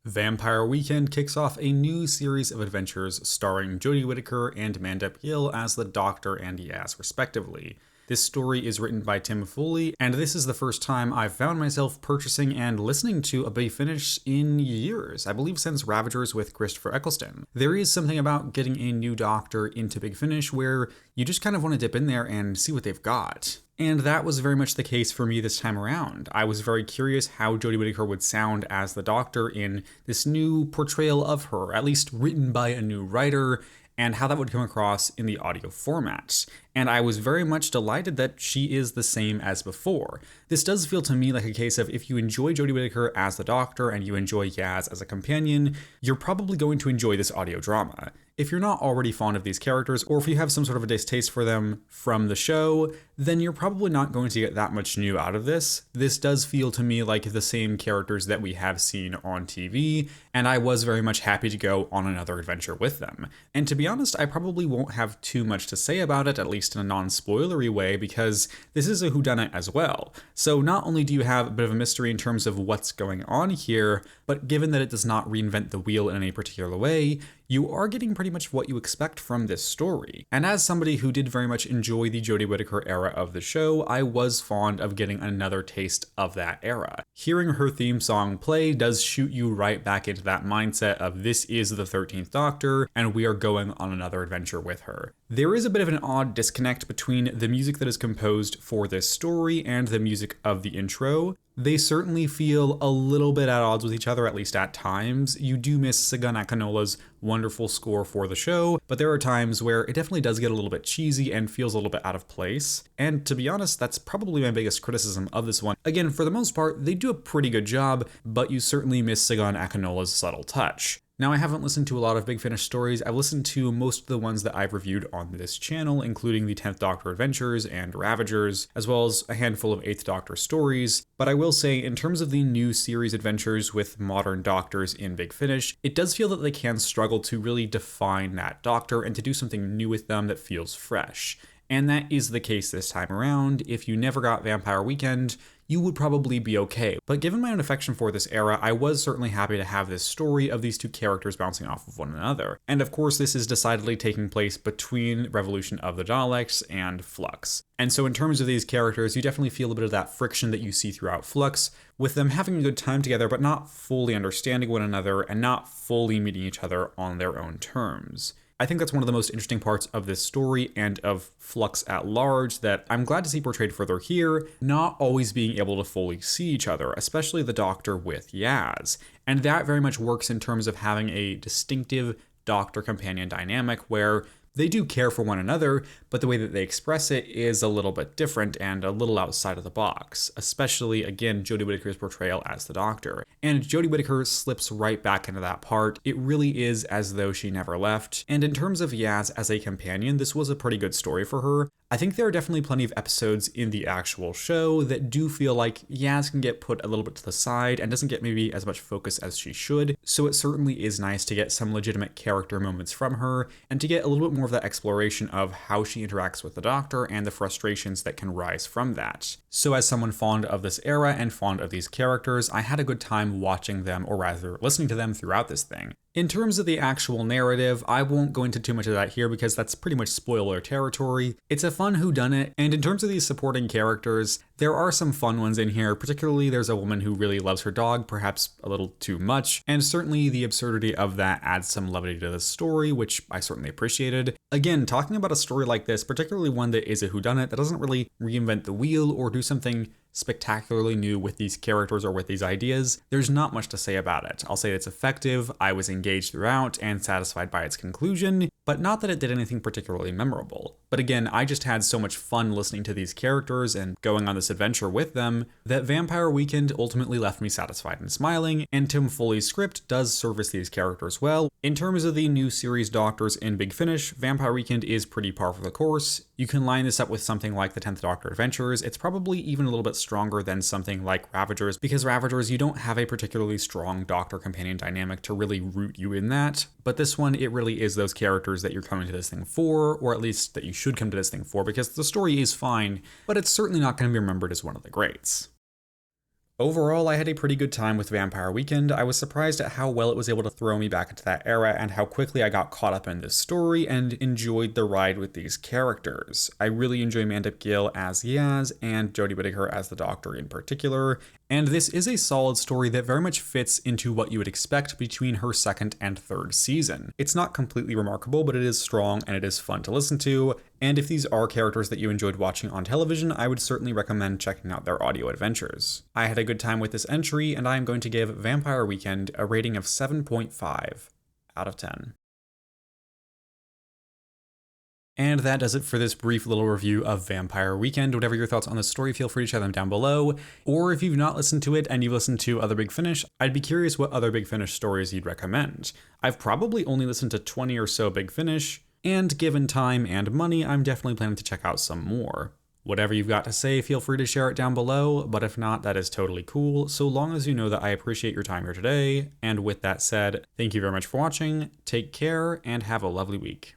Vampire Weekend kicks off a new series of adventures starring Jodie Whittaker and Mandip Gill as the Doctor and Yaz, respectively. This story is written by Tim Foley, and this is the first time I've found myself purchasing and listening to a Big Finish in years, I believe since Ravagers with Christopher Eccleston. There is something about getting a new Doctor into Big Finish where you just kind of want to dip in there and see what they've got. And that was very much the case for me this time around. I was very curious how Jodie Whittaker would sound as the Doctor in this new portrayal of her, at least written by a new writer, and how that would come across in the audio format. And I was very much delighted that she is the same as before. This does feel to me like a case of if you enjoy Jodie Whittaker as the Doctor and you enjoy Yaz as a companion, you're probably going to enjoy this audio drama. If you're not already fond of these characters, or if you have some sort of a distaste for them from the show, then you're probably not going to get that much new out of this. This does feel to me like the same characters that we have seen on TV, and I was very much happy to go on another adventure with them. And to be honest, I probably won't have too much to say about it, at least in a non-spoilery way, because this is a whodunit as well. So not only do you have a bit of a mystery in terms of what's going on here, but given that it does not reinvent the wheel in any particular way, you are getting pretty much what you expect from this story. And as somebody who did very much enjoy the Jodie Whittaker era of the show, I was fond of getting another taste of that era. Hearing her theme song play does shoot you right back into that mindset of this is the 13th Doctor, and we are going on another adventure with her. There is a bit of an odd disconnect between the music that is composed for this story and the music of the intro. They certainly feel a little bit at odds with each other, at least at times. You do miss Sagan Akinola's wonderful score for the show, but there are times where it definitely does get a little bit cheesy and feels a little bit out of place. And to be honest, that's probably my biggest criticism of this one. Again, for the most part, they do a pretty good job, but you certainly miss Sagan Akinola's subtle touch. Now, I haven't listened to a lot of Big Finish stories. I've listened to most of the ones that I've reviewed on this channel, including the 10th Doctor Adventures and Ravagers, as well as a handful of 8th Doctor stories. But I will say, in terms of the new series adventures with modern Doctors in Big Finish, it does feel that they can struggle to really define that Doctor and to do something new with them that feels fresh. And that is the case this time around. If you never got Vampire Weekend, you would probably be okay. But given my own affection for this era, I was certainly happy to have this story of these two characters bouncing off of one another. And of course, this is decidedly taking place between Revolution of the Daleks and Flux. And so in terms of these characters, you definitely feel a bit of that friction that you see throughout Flux, with them having a good time together, but not fully understanding one another and not fully meeting each other on their own terms. I think that's one of the most interesting parts of this story and of Flux at large that I'm glad to see portrayed further here, not always being able to fully see each other, especially the Doctor with Yaz. And that very much works in terms of having a distinctive Doctor-companion dynamic where they do care for one another, but the way that they express it is a little bit different and a little outside of the box, especially, again, Jodie Whittaker's portrayal as the Doctor. And Jodie Whittaker slips right back into that part. It really is as though she never left. And in terms of Yaz as a companion, this was a pretty good story for her. I think there are definitely plenty of episodes in the actual show that do feel like Yaz can get put a little bit to the side and doesn't get maybe as much focus as she should, so it certainly is nice to get some legitimate character moments from her and to get a little bit more of that exploration of how she interacts with the Doctor and the frustrations that can rise from that. So as someone fond of this era and fond of these characters, I had a good time watching them, or rather listening to them throughout this thing. In terms of the actual narrative, I won't go into too much of that here because that's pretty much spoiler territory. It's a fun whodunit, and in terms of these supporting characters, there are some fun ones in here. Particularly, there's a woman who really loves her dog, perhaps a little too much, and certainly the absurdity of that adds some levity to the story, which I certainly appreciated. Again, talking about a story like this, particularly one that is a whodunit that doesn't really reinvent the wheel or do something spectacularly new with these characters or with these ideas, there's not much to say about it. I'll say it's effective, I was engaged throughout and satisfied by its conclusion, but not that it did anything particularly memorable. But again, I just had so much fun listening to these characters and going on this adventure with them that Vampire Weekend ultimately left me satisfied and smiling, and Tim Foley's script does service these characters well. In terms of the new series Doctors in Big Finish, Vampire Weekend is pretty par for the course. You can line this up with something like the 10th Doctor Adventures. It's probably even a little bit stronger than something like Ravagers, because Ravagers, you don't have a particularly strong Doctor companion dynamic to really root you in that. But this one, it really is those characters that you're coming to this thing for, or at least that you should come to this thing for, because the story is fine, but it's certainly not going to be remembered as one of the greats. Overall, I had a pretty good time with Vampire Weekend. I was surprised at how well it was able to throw me back into that era and how quickly I got caught up in this story and enjoyed the ride with these characters. I really enjoy Mandip Gill as Yaz and Jodie Whittaker as the Doctor in particular, and this is a solid story that very much fits into what you would expect between her second and third season. It's not completely remarkable, but it is strong and it is fun to listen to, and if these are characters that you enjoyed watching on television, I would certainly recommend checking out their audio adventures. I had a good time with this entry, and I am going to give Vampire Weekend a rating of 7.5 out of 10. And that does it for this brief little review of Vampire Weekend. Whatever your thoughts on the story, feel free to share them down below. Or if you've not listened to it and you've listened to Other Big Finish, I'd be curious what other Big Finish stories you'd recommend. I've probably only listened to 20 or so Big Finish, and given time and money, I'm definitely planning to check out some more. Whatever you've got to say, feel free to share it down below, but if not, that is totally cool, so long as you know that I appreciate your time here today. And with that said, thank you very much for watching, take care, and have a lovely week.